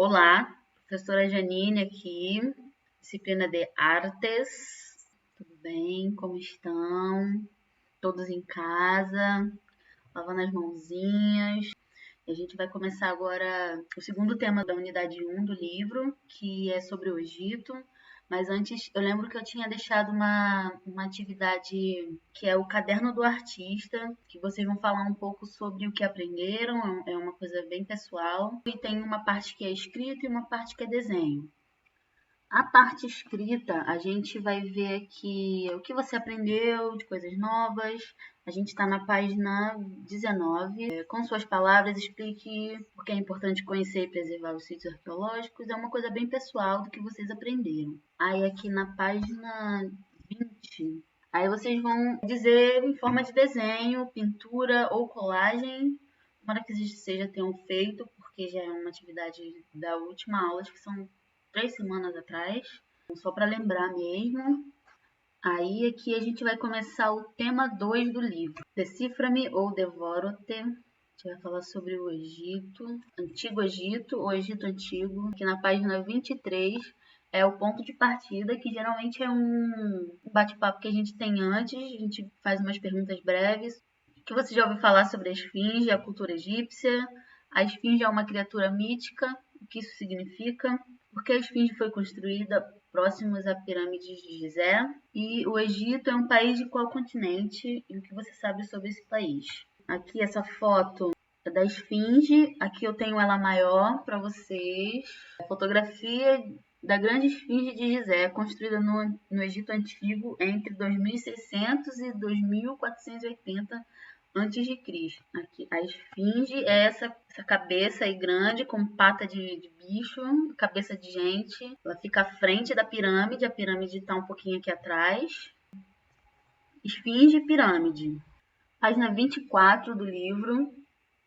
Olá, professora Janine aqui, disciplina de Artes. Tudo bem? Como estão? Todos em casa, lavando as mãozinhas. E a gente vai começar agora o segundo tema da unidade 1 do livro, que é sobre o Egito. Mas antes, eu lembro que eu tinha deixado uma atividade que é o Caderno do Artista, que vocês vão falar um pouco sobre o que aprenderam, é uma coisa bem pessoal. E tem uma parte que é escrita e uma parte que é desenho. A parte escrita, a gente vai ver aqui o que você aprendeu de coisas novas. A gente está na página 19. Com suas palavras, explique por que é importante conhecer e preservar os sítios arqueológicos. É uma coisa bem pessoal do que vocês aprenderam. Aí aqui na página 20, aí vocês vão dizer em forma de desenho, pintura ou colagem, tomara que seja tenham feito, porque já é uma atividade da última aula, acho que são 3 semanas atrás, só para lembrar mesmo. Aí aqui a gente vai começar o tema 2 do livro. Decifra-me ou devoro-te. A gente vai falar sobre o Egito, Antigo Egito ou Egito Antigo. Aqui na página 23 é o ponto de partida, que geralmente é um bate-papo que a gente tem antes. A gente faz umas perguntas breves. O que você já ouviu falar sobre a esfinge, a cultura egípcia? A esfinge é uma criatura mítica. O que isso significa? Por que a esfinge foi construída próximos à pirâmide de Gizé? E o Egito é um país de qual continente? E o que você sabe sobre esse país? Aqui essa foto é da esfinge. Aqui eu tenho ela maior para vocês. A fotografia da grande esfinge de Gizé, construída no Egito Antigo entre 2600 e 2480 antes de Cristo. Aqui, a esfinge é essa cabeça aí grande com pata de bicho, cabeça de gente. Ela fica à frente da pirâmide, a pirâmide está um pouquinho aqui atrás. Esfinge e pirâmide. Página 24 do livro,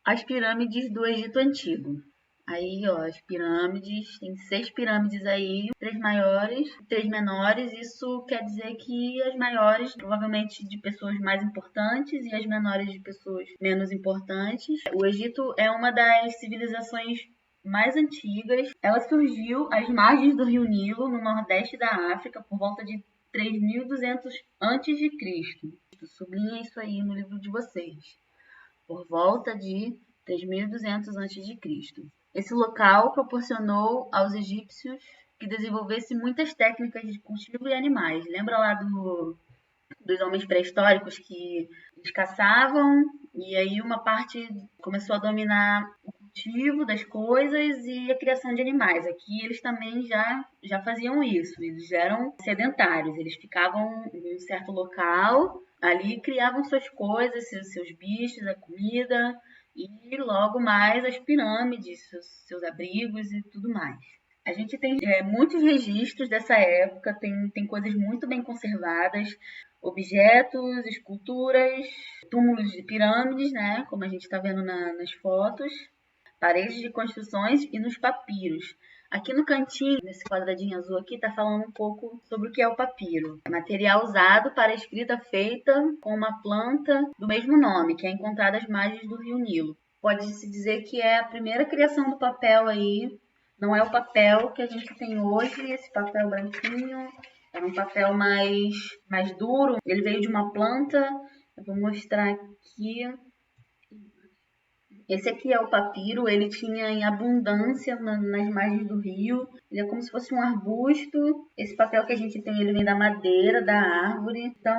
as pirâmides do Egito Antigo. Aí, ó, as pirâmides, tem 6 pirâmides aí, 3 maiores, 3 menores. Isso quer dizer que as maiores, provavelmente de pessoas mais importantes, e as menores de pessoas menos importantes. O Egito é uma das civilizações mais antigas. Ela surgiu às margens do Rio Nilo, no nordeste da África, por volta de 3.200 a.C. Sublinha isso aí no livro de vocês. Por volta de 3.200 a.C. Esse local proporcionou aos egípcios que desenvolvessem muitas técnicas de cultivo e animais. Lembra lá dos homens pré-históricos que eles caçavam e aí uma parte começou a dominar o cultivo das coisas e a criação de animais. Aqui eles também já faziam isso. Eles eram sedentários. Eles ficavam em um certo local, ali criavam suas coisas, seus bichos, a comida, e logo mais as pirâmides, seus abrigos e tudo mais. A gente tem muitos registros dessa época, tem coisas muito bem conservadas, objetos, esculturas, túmulos de pirâmides, né, como a gente está vendo nas fotos, paredes de construções e nos papiros. Aqui no cantinho, nesse quadradinho azul aqui, está falando um pouco sobre o que é o papiro. É material usado para escrita feita com uma planta do mesmo nome, que é encontrada às margens do Rio Nilo. Pode-se dizer que é a primeira criação do papel aí. Não é o papel que a gente tem hoje, esse papel branquinho. É um papel mais duro. Ele veio de uma planta. Eu vou mostrar aqui. Esse aqui é o papiro, ele tinha em abundância nas margens do rio. Ele é como se fosse um arbusto. Esse papel que a gente tem, ele vem da madeira, da árvore. Então,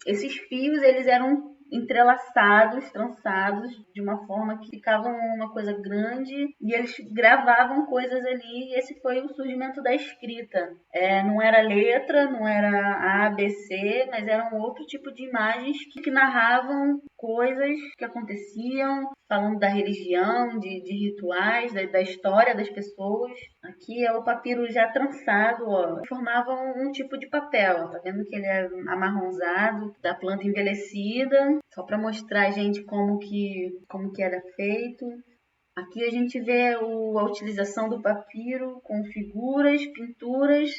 esses fios, eles eram entrelaçados, trançados, de uma forma que ficavam uma coisa grande e eles gravavam coisas ali e esse foi o surgimento da escrita. Não era letra, não era A, B, C, mas era um outro tipo de imagens que narravam coisas que aconteciam, falando da religião, de rituais, da história das pessoas. Aqui é o papiro já trançado, ó. Formava um tipo de papel, ó. Tá vendo que ele é amarronzado, da planta envelhecida, só para mostrar a gente como que era feito. Aqui a gente vê a utilização do papiro com figuras, pinturas,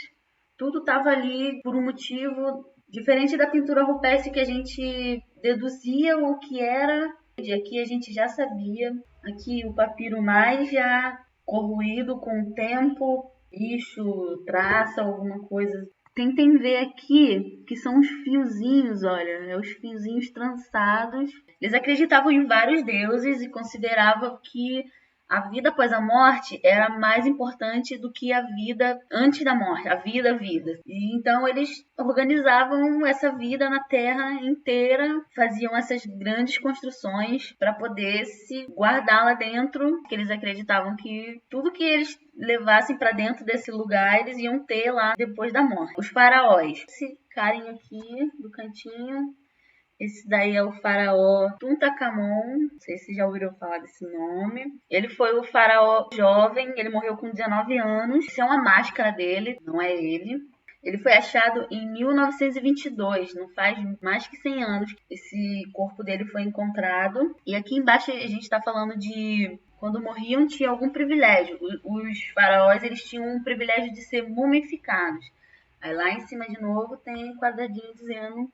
tudo estava ali por um motivo diferente da pintura rupestre que a gente deduzia o que era. Aqui a gente já sabia. Aqui o papiro mais já corroído com o tempo, bicho, traça, alguma coisa. Tentem ver aqui que são os fiozinhos, olha, os fiozinhos trançados. Eles acreditavam em vários deuses e consideravam que a vida após a morte era mais importante do que a vida antes da morte, a vida. E então eles organizavam essa vida na Terra inteira, faziam essas grandes construções para poder se guardar lá dentro, que eles acreditavam que tudo que eles levassem para dentro desse lugar, eles iam ter lá depois da morte. Os faraós. Esse carinha aqui do cantinho, esse daí é o faraó Tutankhamon, não sei se já ouviram falar desse nome. Ele foi o faraó jovem, ele morreu com 19 anos. Isso é uma máscara dele, não é ele. Ele foi achado em 1922, não faz mais que 100 anos. Esse corpo dele foi encontrado. E aqui embaixo a gente está falando de quando morriam tinha algum privilégio. Os faraós eles tinham um privilégio de ser mumificados. Aí lá em cima de novo tem um quadradinho dizendo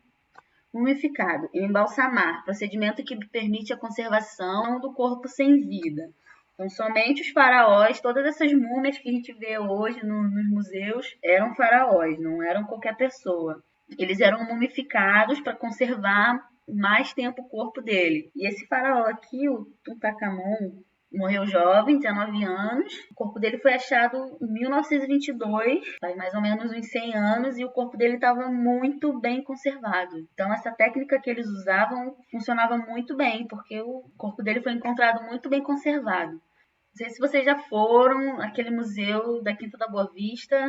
mumificado, embalsamar, procedimento que permite a conservação do corpo sem vida. Então, somente os faraós, todas essas múmias que a gente vê hoje nos museus, eram faraós, não eram qualquer pessoa. Eles eram mumificados para conservar mais tempo o corpo dele. E esse faraó aqui, o Tutankhamon, morreu jovem, 19 anos. O corpo dele foi achado em 1922, faz mais ou menos uns 100 anos, e o corpo dele estava muito bem conservado. Então, essa técnica que eles usavam funcionava muito bem, porque o corpo dele foi encontrado muito bem conservado. Não sei se vocês já foram, aquele museu da Quinta da Boa Vista,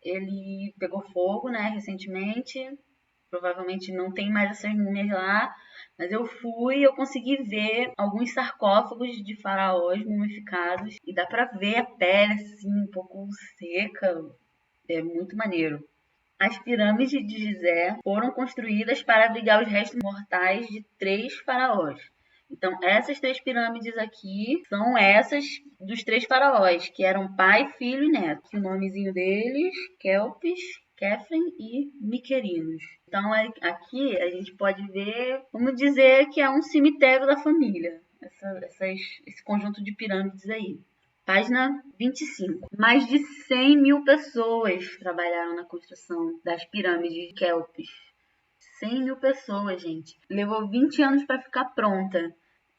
ele pegou fogo, né, recentemente. Provavelmente não tem mais essas múmias lá, mas eu fui e eu consegui ver alguns sarcófagos de faraós mumificados e dá pra ver a pele assim, um pouco seca, é muito maneiro. As pirâmides de Gizé foram construídas para abrigar os restos mortais de 3 faraós. Então, essas 3 pirâmides aqui são essas dos 3 faraós, que eram pai, filho e neto. O nomezinho deles, Kelpis, Kefren e Miquerinos. Então, aqui a gente pode ver, vamos dizer que é um cemitério da família, esse conjunto de pirâmides aí. Página 25. Mais de 100 mil pessoas trabalharam na construção das pirâmides de Kelpis. 100 mil pessoas, gente. Levou 20 anos para ficar pronta.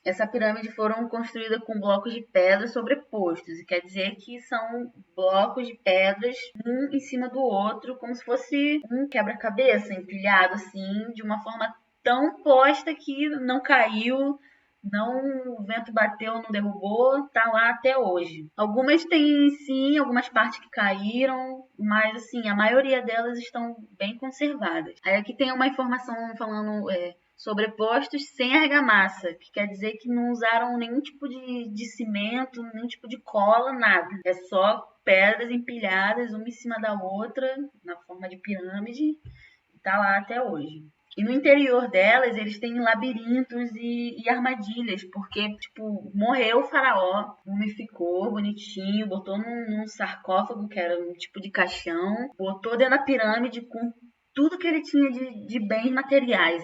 Essa pirâmide foram construídas com blocos de pedra sobrepostos. E quer dizer que são blocos de pedras um em cima do outro, como se fosse um quebra-cabeça empilhado assim, de uma forma tão posta que não caiu, não, o vento bateu, não derrubou, tá lá até hoje. Algumas têm sim, algumas partes que caíram, mas assim, a maioria delas estão bem conservadas. Aí aqui tem uma informação falando sobrepostos sem argamassa, que quer dizer que não usaram nenhum tipo de cimento, nenhum tipo de cola, nada. É só pedras empilhadas uma em cima da outra, na forma de pirâmide, e tá lá até hoje. E no interior delas, eles têm labirintos e armadilhas, porque, tipo, morreu o faraó, mumificou bonitinho, botou num sarcófago, que era um tipo de caixão, botou dentro da pirâmide com tudo que ele tinha de bens materiais,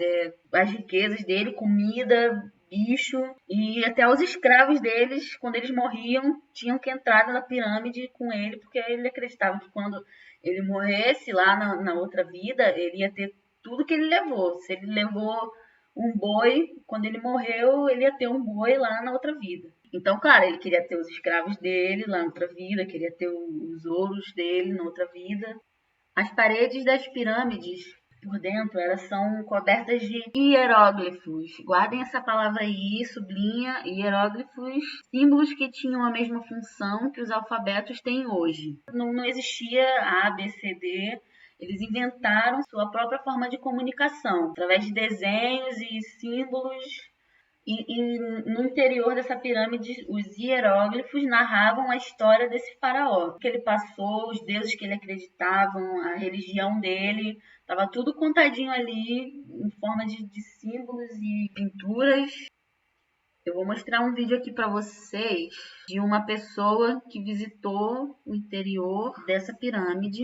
as riquezas dele, comida, bicho, e até os escravos deles, quando eles morriam, tinham que entrar na pirâmide com ele, porque ele acreditava que quando ele morresse lá na outra vida, ele ia ter tudo que ele levou. Se ele levou um boi, quando ele morreu, ele ia ter um boi lá na outra vida. Então, claro, ele queria ter os escravos dele lá na outra vida, queria ter os ouros dele na outra vida. As paredes das pirâmides por dentro, elas são cobertas de hieróglifos. Guardem essa palavra aí, sublinha, hieróglifos, símbolos que tinham a mesma função que os alfabetos têm hoje. Não existia A, B, C, D. Eles inventaram sua própria forma de comunicação, através de desenhos e símbolos. E no interior dessa pirâmide, os hieróglifos narravam a história desse faraó, o que ele passou, os deuses que ele acreditava, a religião dele, estava tudo contadinho ali em forma de símbolos e pinturas. Eu vou mostrar um vídeo aqui para vocês de uma pessoa que visitou o interior dessa pirâmide.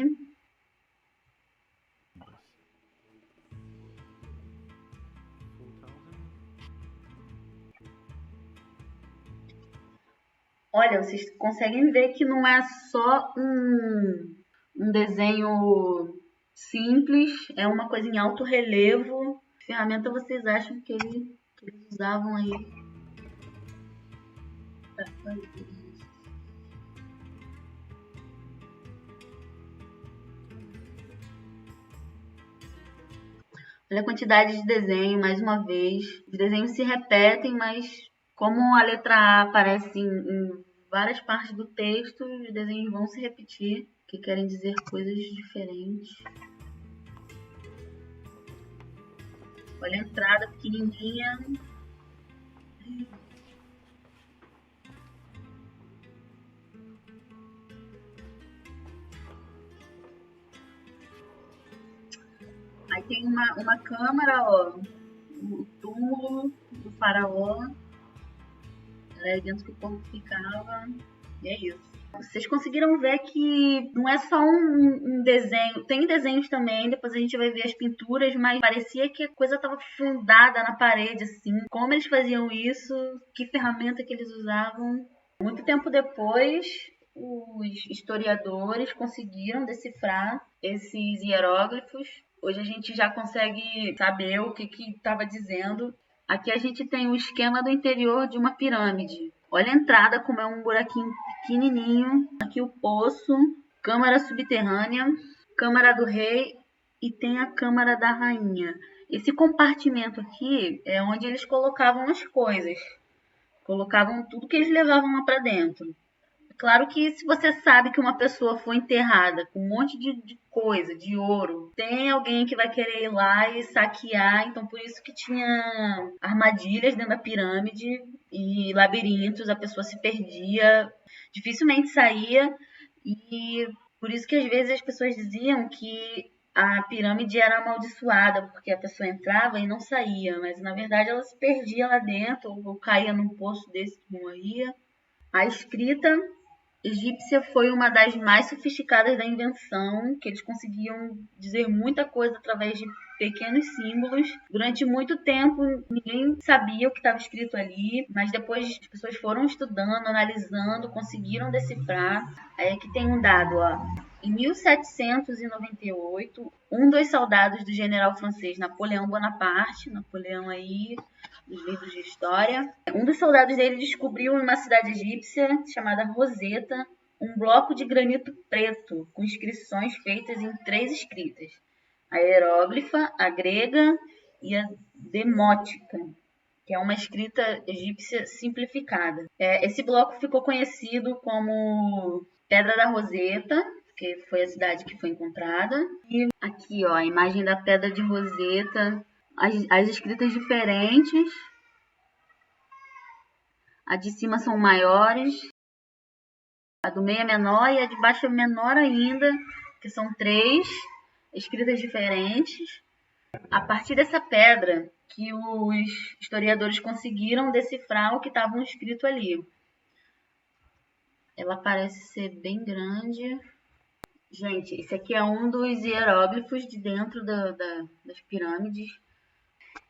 Olha, vocês conseguem ver que não é só um desenho simples, é uma coisa em alto relevo. Que ferramenta vocês acham que eles usavam aí para fazer isso? Olha a quantidade de desenho, mais uma vez. Os desenhos se repetem, mas como a letra A aparece em várias partes do texto, os desenhos vão se repetir, que querem dizer coisas diferentes. Olha a entrada pequenininha. Aí tem uma câmara, ó, o túmulo do faraó, aí dentro que o corpo ficava, e é isso. Vocês conseguiram ver que não é só um desenho, tem desenhos também, depois a gente vai ver as pinturas, mas parecia que a coisa estava fundada na parede, assim. Como eles faziam isso, que ferramenta que eles usavam. Muito tempo depois, os historiadores conseguiram decifrar esses hieróglifos. Hoje a gente já consegue saber o que estava dizendo. Aqui a gente tem o esquema do interior de uma pirâmide. Olha a entrada, como é um buraquinho pequenininho. Aqui o poço, câmara subterrânea, câmara do rei e tem a câmara da rainha. Esse compartimento aqui é onde eles colocavam as coisas. Colocavam tudo que eles levavam lá para dentro. Claro que se você sabe que uma pessoa foi enterrada com um monte de coisa, de ouro, tem alguém que vai querer ir lá e saquear. Então, por isso que tinha armadilhas dentro da pirâmide e labirintos, a pessoa se perdia, dificilmente saía. E por isso que às vezes as pessoas diziam que a pirâmide era amaldiçoada, porque a pessoa entrava e não saía, mas na verdade ela se perdia lá dentro, ou caía num poço desse que morria. A escrita egípcia foi uma das mais sofisticadas da invenção, que eles conseguiam dizer muita coisa através de pequenos símbolos. Durante muito tempo, ninguém sabia o que estava escrito ali, mas depois as pessoas foram estudando, analisando, conseguiram decifrar. Aí aqui tem um dado, ó. Em 1798, um dos soldados do general francês Napoleão Bonaparte, Napoleão aí dos livros de história, um dos soldados dele descobriu em uma cidade egípcia chamada Roseta um bloco de granito preto com inscrições feitas em 3 escritas: a hieróglifa, a grega e a demótica, que é uma escrita egípcia simplificada. Esse bloco ficou conhecido como Pedra da Roseta, que foi a cidade que foi encontrada. E aqui, ó, a imagem da Pedra de Roseta, as escritas diferentes. A de cima são maiores, a do meio é menor e a de baixo é menor ainda, que são 3 escritas diferentes. A partir dessa pedra que os historiadores conseguiram decifrar o que estava escrito ali. Ela parece ser bem grande. Gente, esse aqui é um dos hieróglifos de dentro das pirâmides.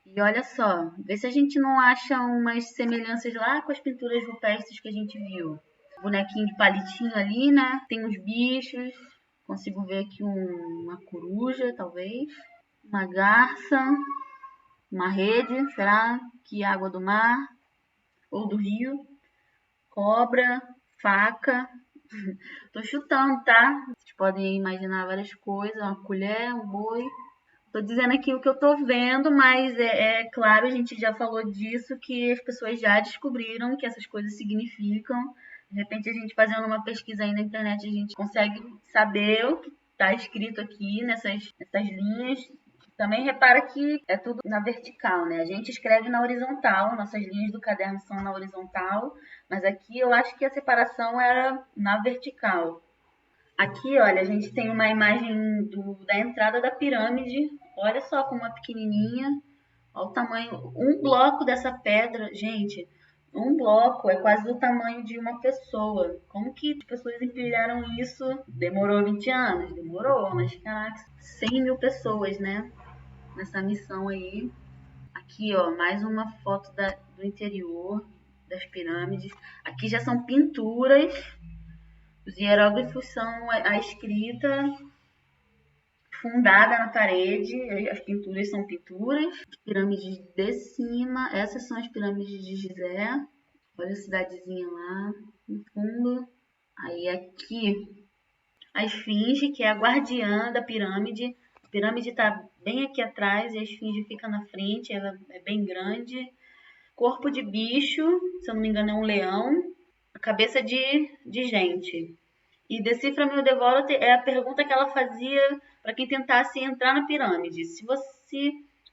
E olha só, vê se a gente não acha umas semelhanças lá com as pinturas rupestres que a gente viu. Bonequinho de palitinho ali, né? Tem uns bichos. Consigo ver aqui uma coruja, talvez. Uma garça. Uma rede, será que água do mar? Ou do rio? Cobra, faca. Tô chutando, tá? Vocês podem imaginar várias coisas. Uma colher, um boi. Tô dizendo aqui o que eu tô vendo, mas é claro, a gente já falou disso, que as pessoas já descobriram que essas coisas significam. De repente, a gente fazendo uma pesquisa aí na internet, a gente consegue saber o que está escrito aqui nessas linhas. Também repara que é tudo na vertical, né? A gente escreve na horizontal, nossas linhas do caderno são na horizontal, mas aqui eu acho que a separação era na vertical. Aqui, olha, a gente tem uma imagem da entrada da pirâmide. Olha só como é pequenininha. Olha o tamanho. Um bloco dessa pedra, gente, um bloco é quase do tamanho de uma pessoa. Como que as pessoas empilharam isso? Demorou 20 anos? Demorou, mas caraca, 100 mil pessoas, né? Nessa missão aí. Aqui, ó, mais uma foto do interior. das pirâmides. Aqui já são pinturas. Os hieróglifos são a escrita fundada na parede. As pinturas são pinturas. As pirâmides de cima. Essas são as pirâmides de Gizé. Olha a cidadezinha lá no fundo. Aí aqui a esfinge, que é a guardiã da pirâmide. A pirâmide está bem aqui atrás e a esfinge fica na frente. Ela é bem grande. Corpo de bicho, se eu não me engano é um leão. A cabeça de gente. E Decifra Meu Devoro é a pergunta que ela fazia para quem tentasse entrar na pirâmide. Se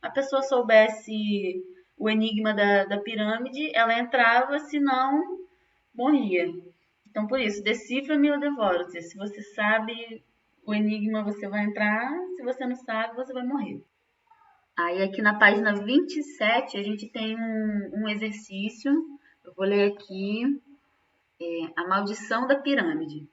a pessoa soubesse o enigma da pirâmide, ela entrava, se não, morria. Então, por isso, Decifra Meu Devoro. Se você sabe o enigma, você vai entrar. Se você não sabe, você vai morrer. Aí aqui na página 27 a gente tem um exercício. Eu vou ler aqui. A maldição da pirâmide.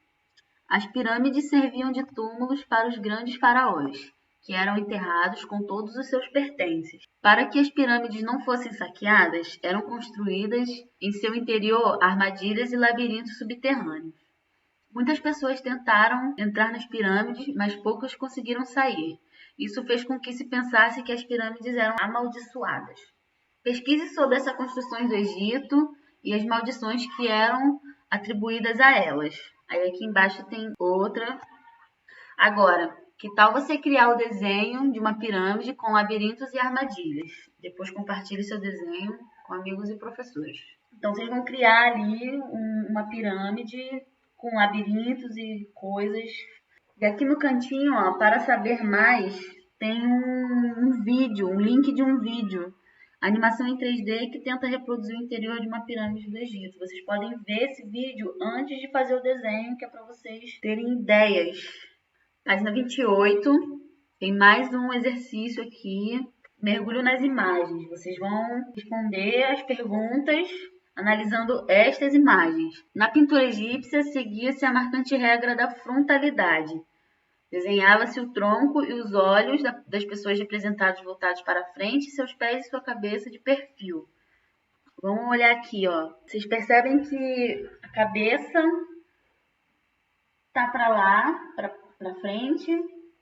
As pirâmides serviam de túmulos para os grandes faraós, que eram enterrados com todos os seus pertences. Para que as pirâmides não fossem saqueadas, eram construídas em seu interior armadilhas e labirintos subterrâneos. Muitas pessoas tentaram entrar nas pirâmides, mas poucas conseguiram sair. Isso fez com que se pensasse que as pirâmides eram amaldiçoadas. Pesquise sobre essas construções do Egito e as maldições que eram atribuídas a elas. Aí aqui embaixo tem outra. Agora, que tal você criar o desenho de uma pirâmide com labirintos e armadilhas? Depois compartilhe seu desenho com amigos e professores. Então, vocês vão criar ali uma pirâmide com labirintos e coisas. E aqui no cantinho, ó, para saber mais, tem um vídeo, um link de um vídeo. Animação em 3D que tenta reproduzir o interior de uma pirâmide do Egito. Vocês podem ver esse vídeo antes de fazer o desenho, que é para vocês terem ideias. Página 28, tem mais um exercício aqui. Mergulho nas imagens. Vocês vão responder as perguntas analisando estas imagens. Na pintura egípcia, seguia-se a marcante regra da frontalidade. Desenhava-se o tronco e os olhos das pessoas representadas voltados para frente, e seus pés e sua cabeça de perfil. Vamos olhar aqui, ó. Vocês percebem que a cabeça tá para lá, para frente,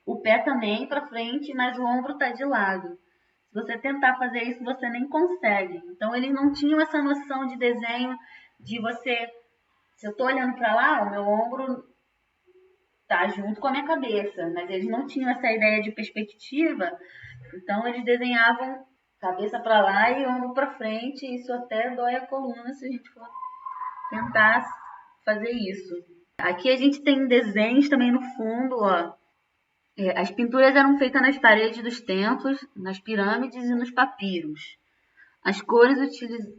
o pé também para frente, mas o ombro tá de lado. Se você tentar fazer isso, você nem consegue. Então, eles não tinham essa noção de desenho de você... Se eu tô olhando para lá, o meu ombro tá junto com a minha cabeça, mas eles não tinham essa ideia de perspectiva, então eles desenhavam cabeça para lá e ombro para frente, e isso até dói a coluna se a gente for tentar fazer isso. Aqui a gente tem desenhos também no fundo, ó. As pinturas eram feitas nas paredes dos templos, nas pirâmides e nos papiros. As cores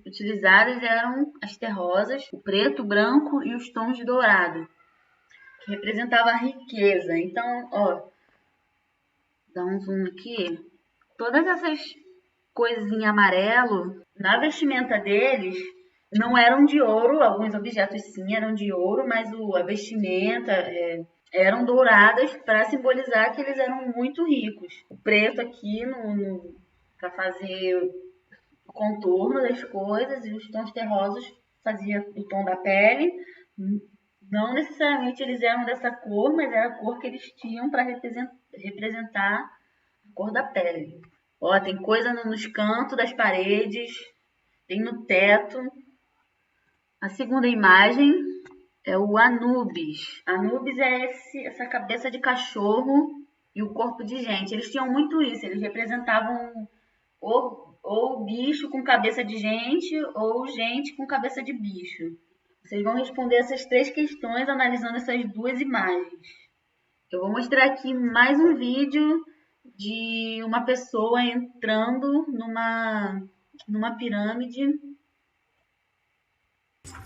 utilizadas eram as terrosas, o preto, o branco e os tons de dourado, que representava a riqueza. Então, ó, dá um zoom aqui. Todas essas coisas em amarelo, na vestimenta deles, não eram de ouro. Alguns objetos sim eram de ouro, mas a vestimenta eram douradas para simbolizar que eles eram muito ricos. O preto aqui para fazer o contorno das coisas, e os tons terrosos fazia o tom da pele. Não necessariamente eles eram dessa cor, mas era a cor que eles tinham para representar a cor da pele. Ó, tem coisa nos cantos das paredes, tem no teto. A segunda imagem é o Anubis. Anubis é essa cabeça de cachorro e o corpo de gente. Eles tinham muito isso, eles representavam ou bicho com cabeça de gente ou gente com cabeça de bicho. Vocês vão responder essas 3 questões analisando essas 2 imagens. Eu vou mostrar aqui mais um vídeo de uma pessoa entrando numa pirâmide.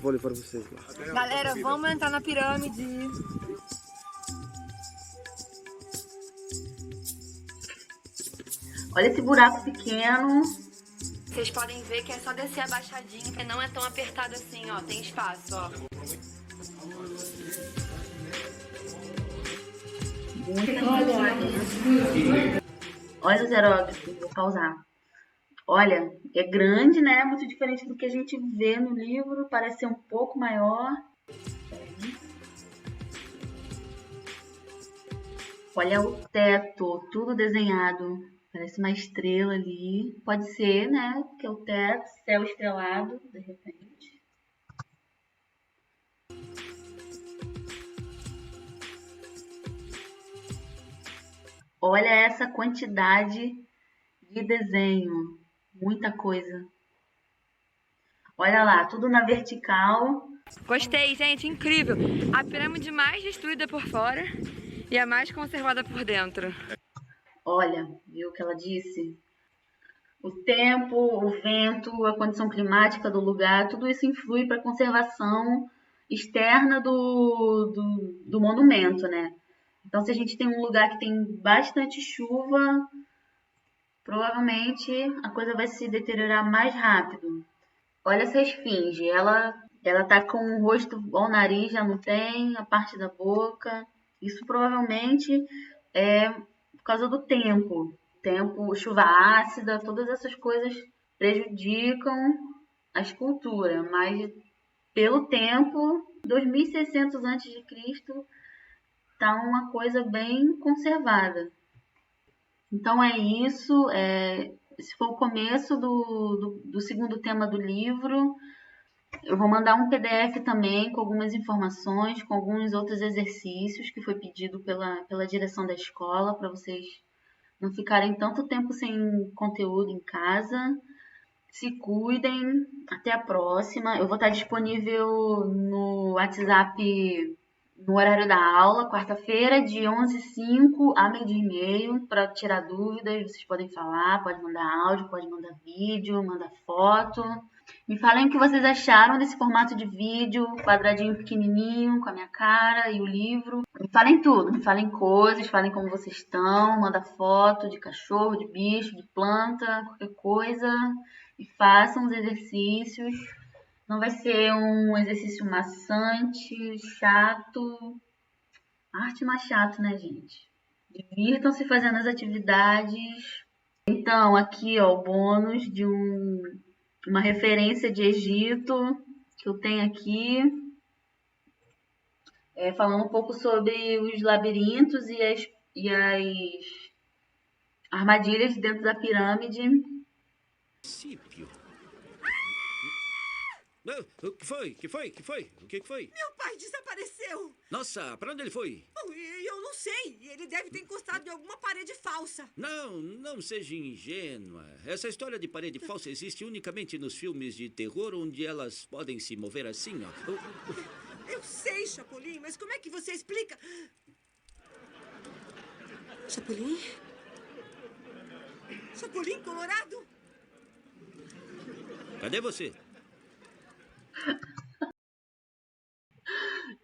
Vou ler para vocês lá. Galera, vamos entrar na pirâmide. Olha esse buraco pequeno. Vocês podem ver que é só descer abaixadinho, que não é tão apertado assim, ó. Tem espaço, ó. Olha os hieróglifos, vou pausar. Olha, é grande, né? Muito diferente do que a gente vê no livro, parece ser um pouco maior. Olha o teto, tudo desenhado. Parece uma estrela ali. Pode ser, né? Que é o teto, céu estrelado, de repente. Olha essa quantidade de desenho. Muita coisa. Olha lá, tudo na vertical. Gostei, gente, incrível. A pirâmide mais destruída por fora e a mais conservada por dentro. Olha, viu o que ela disse? O tempo, o vento, a condição climática do lugar, tudo isso influi para a conservação externa do monumento, né? Então, se a gente tem um lugar que tem bastante chuva, provavelmente a coisa vai se deteriorar mais rápido. Olha essa esfinge, ela tá com o rosto ao nariz, já não tem, a parte da boca. Isso provavelmente é por causa do tempo. Tempo, chuva ácida, todas essas coisas prejudicam a escultura, mas pelo tempo, 2600 a.C., tá uma coisa bem conservada. Então é isso, esse foi o começo do segundo tema do livro. Eu vou mandar um PDF também com algumas informações, com alguns outros exercícios que foi pedido pela direção da escola, para vocês não ficarem tanto tempo sem conteúdo em casa. Se cuidem, até a próxima. Eu vou estar disponível no WhatsApp no horário da aula, quarta-feira, de 11h05 a meio-dia e meio, para tirar dúvidas. Vocês podem falar, pode mandar áudio, pode mandar vídeo, mandar foto. Me falem o que vocês acharam desse formato de vídeo, quadradinho pequenininho, com a minha cara e o livro. Me falem tudo, me falem coisas, falem como vocês estão, manda foto de cachorro, de bicho, de planta, qualquer coisa. E façam os exercícios. Não vai ser um exercício maçante, chato. Arte mais chato, né, gente? Divirtam-se fazendo as atividades. Então, aqui, ó, o bônus de uma referência de Egito que eu tenho aqui, falando um pouco sobre os labirintos e as armadilhas dentro da pirâmide. O que foi? O que foi? Meu pai desapareceu. Nossa, para onde ele foi? Bom, eu não sei. Ele deve ter encostado em alguma parede falsa. Não seja ingênua. Essa história de parede falsa existe unicamente nos filmes de terror, onde elas podem se mover assim, ó. Eu sei, Chapolin, mas como é que você explica? Chapolin? Chapolin Colorado? Cadê você?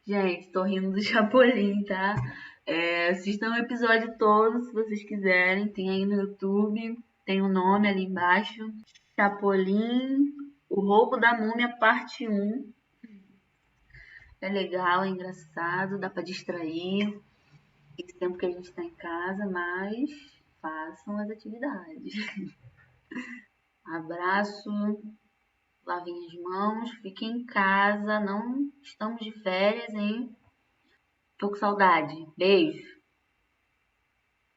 Gente, tô rindo do Chapolin, tá? Assistam o episódio todo, se vocês quiserem. Tem aí no YouTube, tem o nome ali embaixo. Chapolin, o roubo da múmia, parte 1. É legal, é engraçado, dá pra distrair esse tempo que a gente tá em casa, mas façam as atividades. Abraço. Lavem as mãos, fiquem em casa, não estamos de férias, hein? Tô com saudade. Beijo.